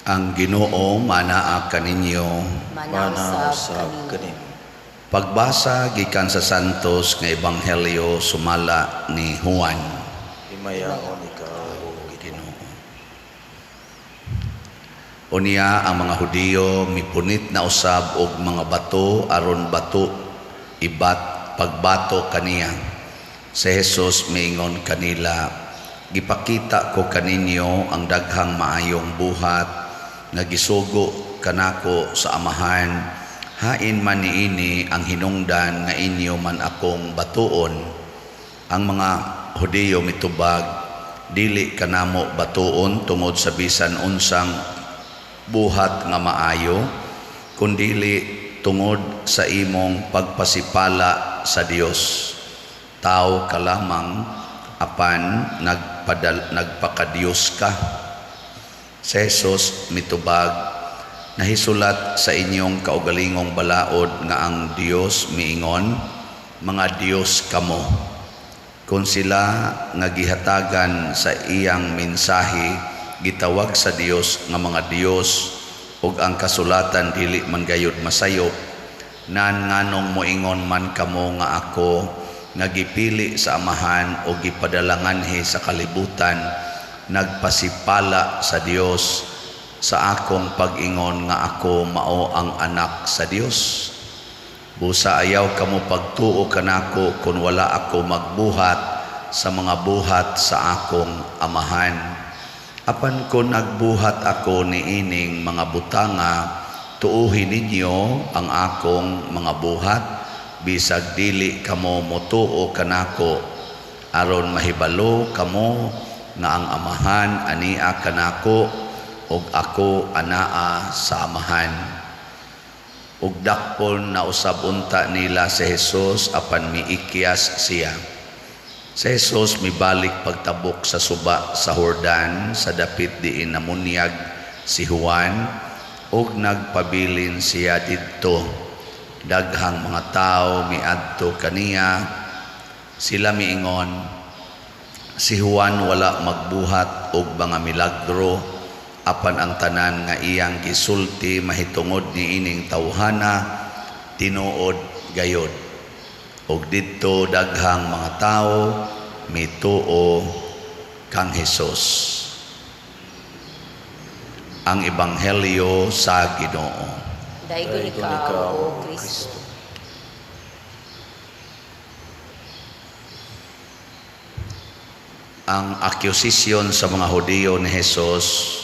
Ang Ginoo manaa kaninyo. Manasab kanin. Pagbasa gikan sa Santos nga Ebanghelyo sumala ni Juan. Himayaon ikaw, Ginoo. Unya ang mga Hudiyo mipunit na usab og mga bato aron bato ibat pagbato kaniya. Si Jesus miingon kanila, gipakita ko kaninyo ang daghang maayong buhat nga gisugo kanako sa Amahan. Hain man niini ang hinungdan nga inyo man akong batuon. Ang mga Hudiyo mitubag, dili kanamo batuon tungod sa bisan unsang buhat nga maayo, kundili tungod sa imong pagpasipala sa Dios. Tao ka lamang apan nagpakadiyos ka. Si Jesus mitubag, nahisulat sa inyong kaugalingong balaod nga ang Dios miingon, mga Dios kamo. Kung sila nga gihatagan sa iyang mensahe, gitawag sa Dios nga mga Dios, ug ang kasulatan dili man gayud masayop, nan nganong moingon man kamo nga ako nga gipili sa Amahan o gipadalanganhi sa kalibutan, nagpasipala sa Dios sa akong pag-ingon nga ako mao ang anak sa Dios. Busa ayaw kamo pagtuo kanako kung wala ako magbuhat sa mga buhat sa akong Amahan. Apan kung nagbuhat ako niining mga butanga, tuuhin ninyo ang akong mga buhat, bisag dili kamo motuo kanako, aron mahibalo kamo nga ang Amahan ania kanako ug ako anaa sa Amahan. Ug dakpon na usab unta nila si Jesus apan miikyas siya. Si Jesus mibalik pagtabok sa suba sa Jordan sa dapit diin namunyag si Juan, ug nagpabilin siya didto. Daghang mga tao miadto kaniya. Sila miingon, si Juan wala magbuhat og mga milagro, apan ang tanan nga iyang gisulti mahitungod niining tawhana tinuod gayod. Og didto daghang mga tao mituo kang Hesus. Ang Ebanghelyo sa Ginoo. Daigon ikaw, O Kristo. Ang akusasyon sa mga Hudiyo ni Jesus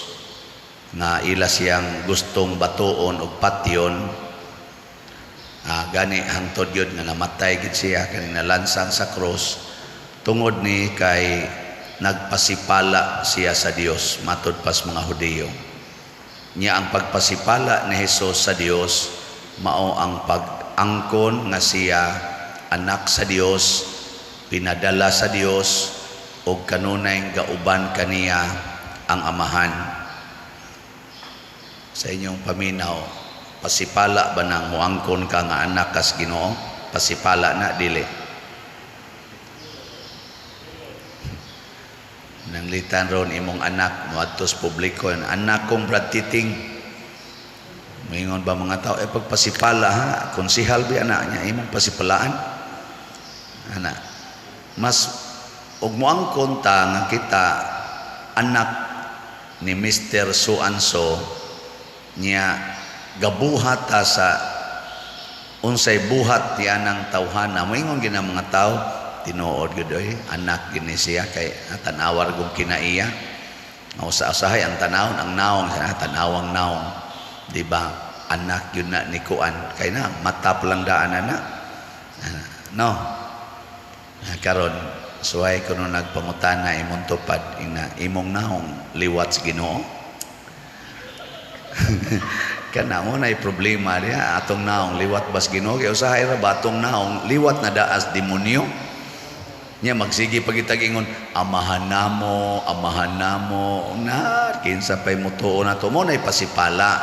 na ila siyang gustong batuon o patyon, gani hangtod yun nga namatay gid siya kanina lansang sa cross, tungod ni kay nagpasipala siya sa Dios matud pas mga Hudiyo. Niya ang pagpasipala ni Jesus sa Dios mao ang pag-angkon nga siya anak sa Dios, pinadala sa Dios, o kanunay gauban kaniya ang Amahan. Sa inyong paminaw, pasipala ba nang muangkon ka nga anak kas Ginoo? Pasipala na dili. Nanglitan ron imong anak muadtos publiko, anak kong Brad Titing. Moingon ba mga tao, pagpasipala ha, konsihal bi anak niya imong pasipalaan. Anak, mas og moangkon ta nga kita anak ni Mr. So-and-so niya gabuhat ta sa unsay buhat ti anang tawhana. Moingon gina mga tao, tinuod gid oy anak gini siya kay tanawar gong kinaiya. Usa-usahay ang tanawon ang naong sa tanawang naong, di ba? Anak yun na ni kuan kay na matap lang daan na. No. Karon suway kuno nagpangutana imong tupad ina imong naong liwat sa Ginoo. Kana mo na problema diha atong naong liwat bas Ginoo kay usahay ra batong naong liwat na daas demonyo. Nya magsige pagitag ingon amahan namo na kinsa pay mutuo na to mo nay pasipala.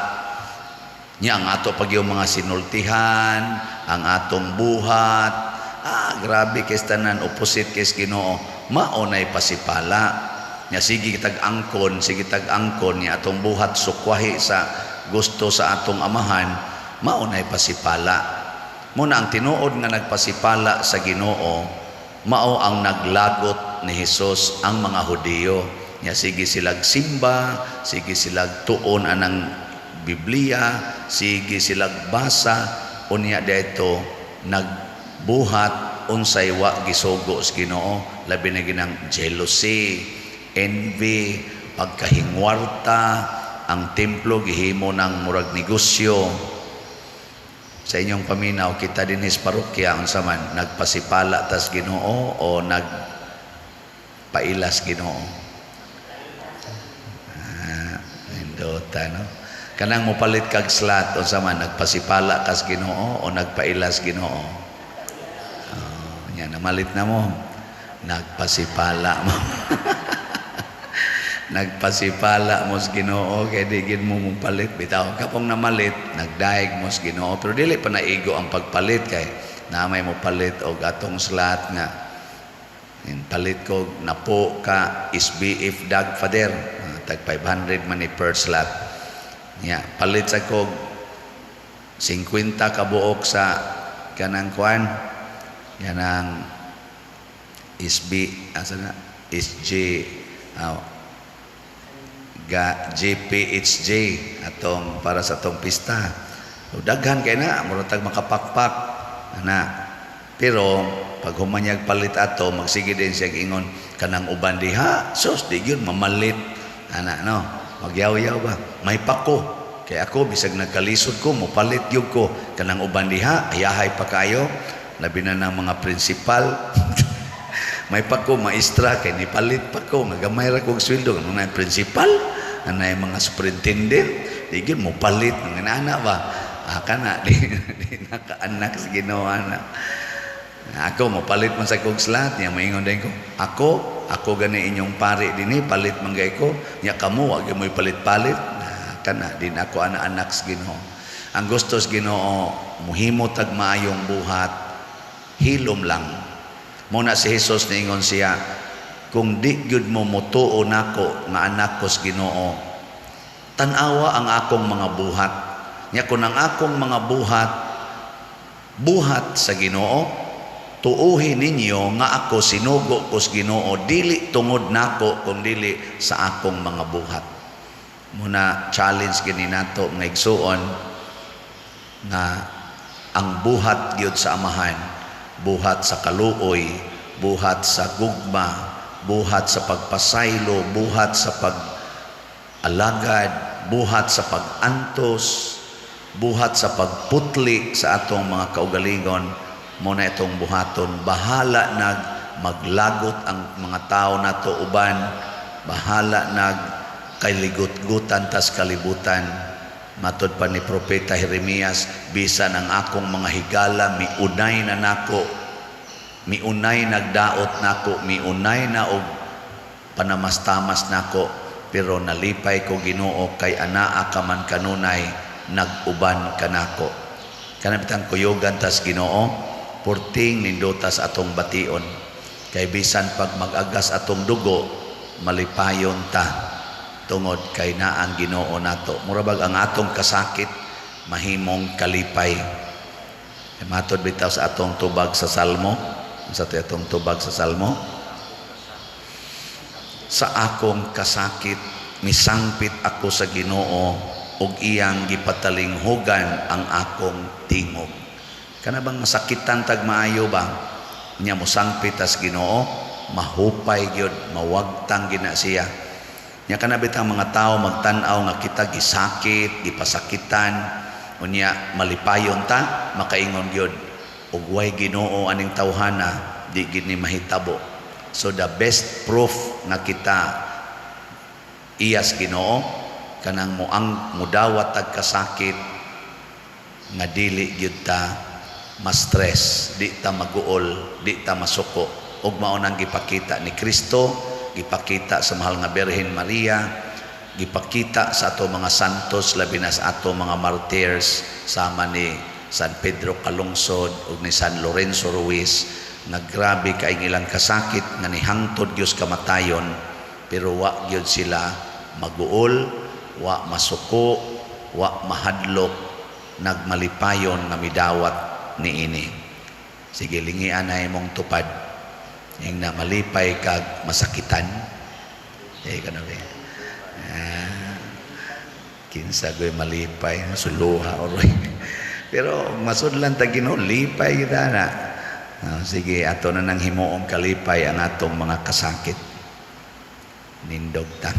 Nya ang ato pag yung mga sinultihan, ang atong buhat, grabe kay tanan opposite kay Ginoo, mao nay pasipala. nya sige tag angkon niya atong buhat sukwahi sa gusto sa atong amahan, mao nay pasipala. Muna ang tinuod nga nagpasipala sa Ginoo, mao ang naglagot ni Hesus ang mga Hudiyo. Nya sige silag simba, sige silag tuon anang Biblia, sige silag basa, unya dayto nagbuhat unsay wa gisugo sa Ginoo, labi na ginang jealousy, envy, pagkahingwarta, ang templo gihimo ng murag negosyo. Sa inyong paminaw, kita din is parokya, unsa man nagpasipala tas Ginoo o nagpailas Ginoo? Indota, no? Kanang mopalit kag slot, unsa man nagpasipala kas Ginoo o nagpailas Ginoo? Nya namalit na mo, nagpasipala mo. Nagpasipala mo sa Ginoo kay di gid mo palit bitaw kapong namalit nagdaig mo sa Ginoo, pero dili pa naigo ang pagpalit kay namay mo palit og atong slot nga palit ko napo ka SBF dag father, tag 500 man ni per slot nya palit sa kog 50 ka buok sa kanang kuan kanang SJ GPHJ atong para sa atong pista. So, daghan kay na murag tag makapakpak ana. Pero pag humanyag palit ato magsige din siya ingon kanang uban diha sus di gyud mamalit ana no. Magyaw-yaw ba? May pako. Kay ako bisag nagkalisod ko mopalit gyud ko kanang uban diha ayahay pa kayo labi na ng mga prinsipal. May pa ko maestra kay ni palit pa ko nga gamay ra kog sweldo ano na principal anay mga superintendent di gyud mo palit ng ana ba kana di nakaanak sa Ginoo ana ako mo palit man sa kog slot niya maingon din ko ako gani inyong pari dinhi palit man gay ko nya kamo wag mo palit-palit kana din ako anak sa Ginoo. Ang gusto sa Ginoo muhimo tag maayong buhat hilom lang. Muna si Jesus niingon siya, kung di gyud mo motuo nako nga anak ko sa Ginoo, tan-awa ang akong mga buhat. Nya kun ang akong mga buhat sa Ginoo, tuuhin ninyo nga ako sinugo ko sa Ginoo, dili tungod nako kung dili sa akong mga buhat. Muna challenge gini nato nga igsuon nga ang buhat gyud sa amahan, buhat sa kaluoy, buhat sa gugma, buhat sa pagpasaylo, buhat sa pag-alagad, buhat sa pag-antos, buhat sa pagputli sa atong mga kaugalingon, muna itong buhaton. Bahala nag maglagot ang mga tao nato uban, bahala nag kailigut-gutan tas kalibutan. Matod pa ni Propeta Jeremias, bisan ang akong mga higala miunay na nako, miunay nagdaot nako, miunay na og panamastamas nako, pero nalipay ko Ginoo kay anaa ka man kanunay naguban kanako. Kana bitang kuyogan tas Ginoo, purting nindotas atong bation, kay bisan pag mag-agas atong dugo malipayon ta tungod kay naang Ginoo nato. Murabag ang atong kasakit mahimong kalipay. Matod bitaw sa atong tubag sa Salmo, sa atong tubag sa Salmo, sa akong kasakit misangpit ako sa Ginoo ug iyang gipatalinghugan ang akong tingog. Kana bang masakitan tag maayo ba nya mo sangpit as Ginoo, mahupay gyud, mawagtang gina siya. Nya kana bitang mga tao magtan-aw nga kita gisakit, gipasakitan, unya malipayon ta, makaingon gyud ug way Ginoo aning tawhana, di gid ni mahitabo. So the best proof na kita iyas Ginoo kanang moang mudawat tag kasakit nga dili gyud ta ma-stress, di ta maguol, di ta masuko. Ug mao nang gipakita ni Kristo, gipakita sa mahal nga Birhen Maria, gipakita sa ato mga santos, labi na sa ato mga martyrs, sama ni San Pedro Calungsod ug ni San Lorenzo Ruiz, nga grabe kay ilang kasakit nga nihangtod Dios kamatayon, pero wa gyud sila maguol, wa masuko, wa mahadlok, nagmalipayon nga midawat niini. Sige, lingian na imong tupad. Yung na malipay kag masakitan. Kanabi. Kinsa ko'y malipay, suluha oroy. Pero masudlan ta Ginoo, lipay kita na. Sige, ato na nang himuong kalipay ang atong mga kasakit. Nindog ta.